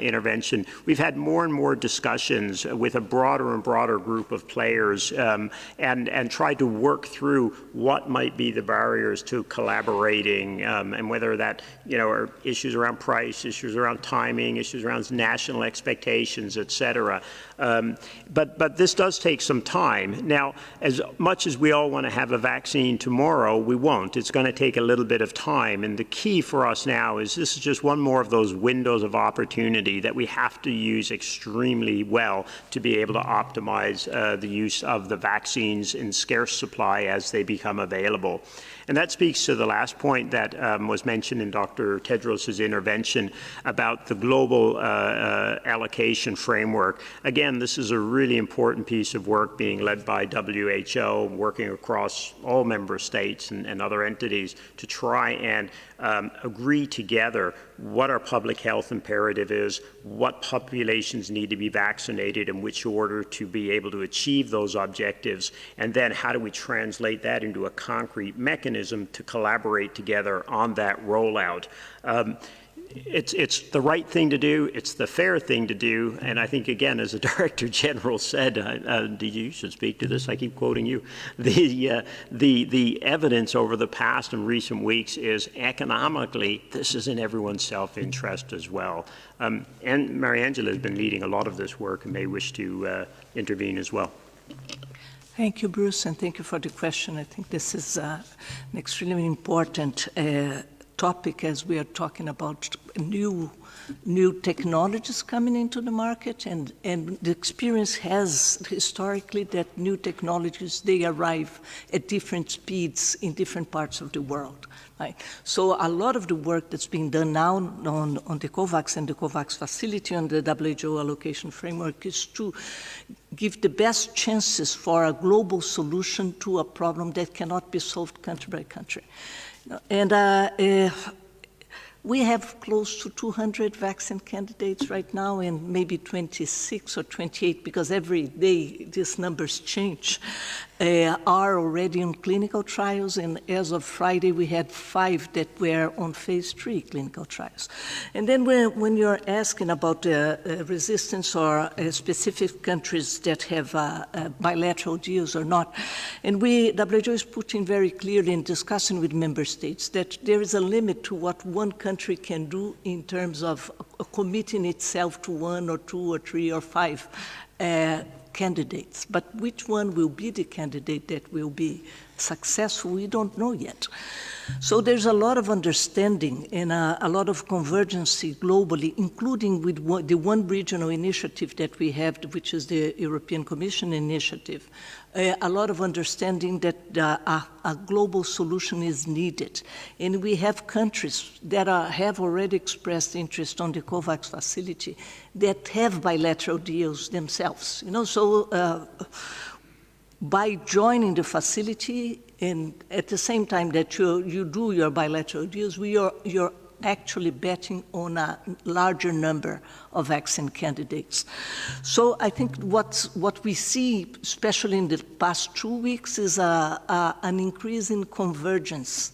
intervention. We've had more and more discussions with a broader and broader group of players and tried to work through what might be the barriers to collaborating, and whether that, are issues around price, issues around timing, issues around national expectations, et cetera. But this does take some time. Now, as much as we all want to have a vaccine tomorrow, we won't. It's going to take a little bit of time. And the key for us now is this is just one more of those windows of opportunity that we have to use extremely well to be able to optimize the use of the vaccines in scarce supply as they become available. And that speaks to the last point that was mentioned in Dr. Tedros' intervention about the global allocation framework. Again, this is a really important piece of work being led by WHO, working across all member states and other entities to try and agree together what our public health imperative is, what populations need to be vaccinated, in which order to be able to achieve those objectives, and then how do we translate that into a concrete mechanism to collaborate together on that rollout. It's the right thing to do. It's the fair thing to do. And I think, again, as the Director General said, you should speak to this, I keep quoting you, the evidence over the past and recent weeks is economically, this is in everyone's self-interest as well. And Mariangela has been leading a lot of this work and may wish to intervene as well. Thank you, Bruce, and thank you for the question. I think this is an extremely important topic as we are talking about new technologies coming into the market, and the experience has historically that new technologies, they arrive at different speeds in different parts of the world. Right? So a lot of the work that's being done now on the COVAX and the COVAX facility on the WHO allocation framework is to give the best chances for a global solution to a problem that cannot be solved country by country. And we have close to 200 vaccine candidates right now, and maybe 26 or 28, because every day these numbers change, are already in clinical trials. And as of Friday, we had 5 that were on phase 3 clinical trials. And then when you're asking about resistance or specific countries that have bilateral deals or not, and WHO is putting very clearly in discussing with member states that there is a limit to what one country can do in terms of committing itself to 1 or 2 or 3 or 5 candidates. But which one will be the candidate that will be successful, we don't know yet. So there's a lot of understanding and a lot of convergence globally, including with the one regional initiative that we have, which is the European Commission initiative. A lot of understanding that a global solution is needed. And we have countries that have already expressed interest on the COVAX facility that have bilateral deals themselves. So by joining the facility and at the same time that you do your bilateral deals, you're actually betting on a larger number of vaccine candidates. So I think what we see, especially in the past 2 weeks, is an increase in convergence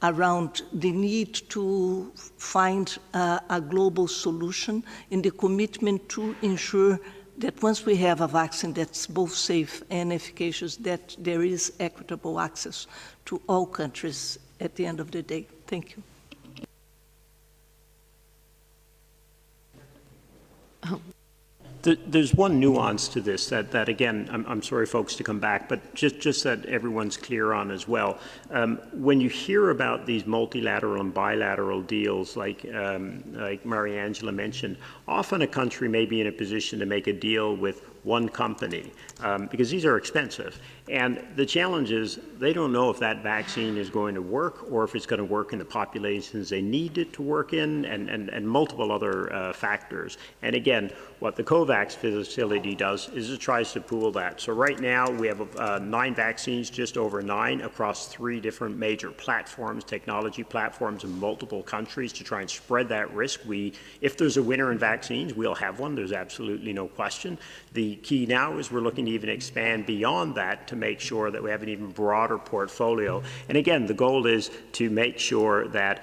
around the need to find a global solution and the commitment to ensure that once we have a vaccine that's both safe and efficacious, that there is equitable access to all countries at the end of the day. Thank you. There's one nuance to this that again, I'm sorry, folks, to come back, but just that everyone's clear on as well. When you hear about these multilateral and bilateral deals, like Mariangela mentioned, often a country may be in a position to make a deal with one company, because these are expensive. And the challenge is they don't know if that vaccine is going to work or if it's going to work in the populations they need it to work in, and multiple other factors. And again, what the COVAX facility does is it tries to pool that. So right now we have 9 vaccines, just over 9, across 3 different major platforms, technology platforms in multiple countries to try and spread that risk. If there's a winner in vaccines, we'll have one. There's absolutely no question. The key now is we're looking to even expand beyond that to make sure that we have an even broader portfolio. And again, the goal is to make sure that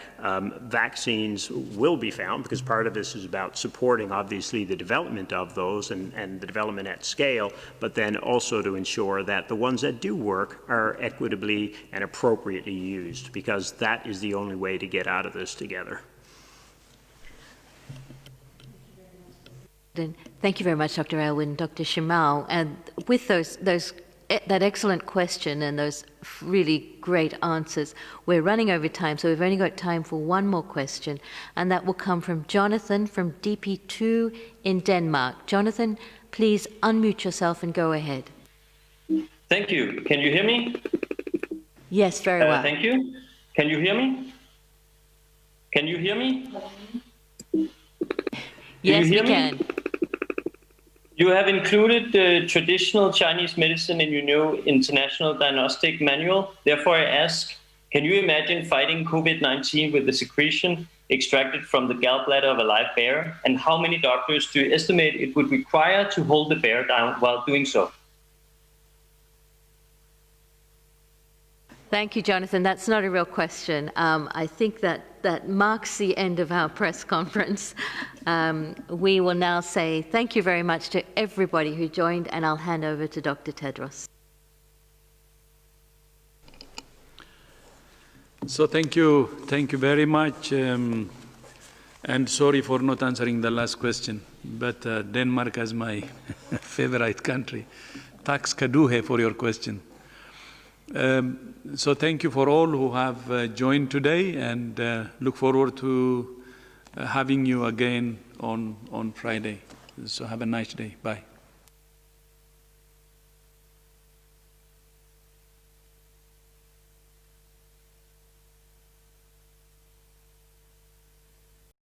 vaccines will be found, because part of this is about supporting, obviously, the development of those and the development at scale, but then also to ensure that the ones that do work are equitably and appropriately used, because that is the only way to get out of this together. Thank you very much, Dr. Aylwin, Dr. Shamal. And with that excellent question and those really great answers, we're running over time, so we've only got time for one more question, and that will come from Jonathan from DP2 in Denmark. Jonathan, please unmute yourself and go ahead. Thank you. Can you hear me? Yes, very well. Thank you. Can you hear me? Can you hear me? Yes, we can. You have included the traditional Chinese medicine in your new international diagnostic manual. Therefore, I ask, can you imagine fighting COVID-19 with the secretion extracted from the gallbladder of a live bear? And how many doctors do you estimate it would require to hold the bear down while doing so? Thank you, Jonathan. That's not a real question. I think that marks the end of our press conference. We will now say thank you very much to everybody who joined, and I'll hand over to Dr. Tedros. So thank you very much. And sorry for not answering the last question, but Denmark is my favorite country. Tax kaduhe for your question. So thank you for all who have joined today, and look forward to having you again on Friday. So have a nice day. Bye.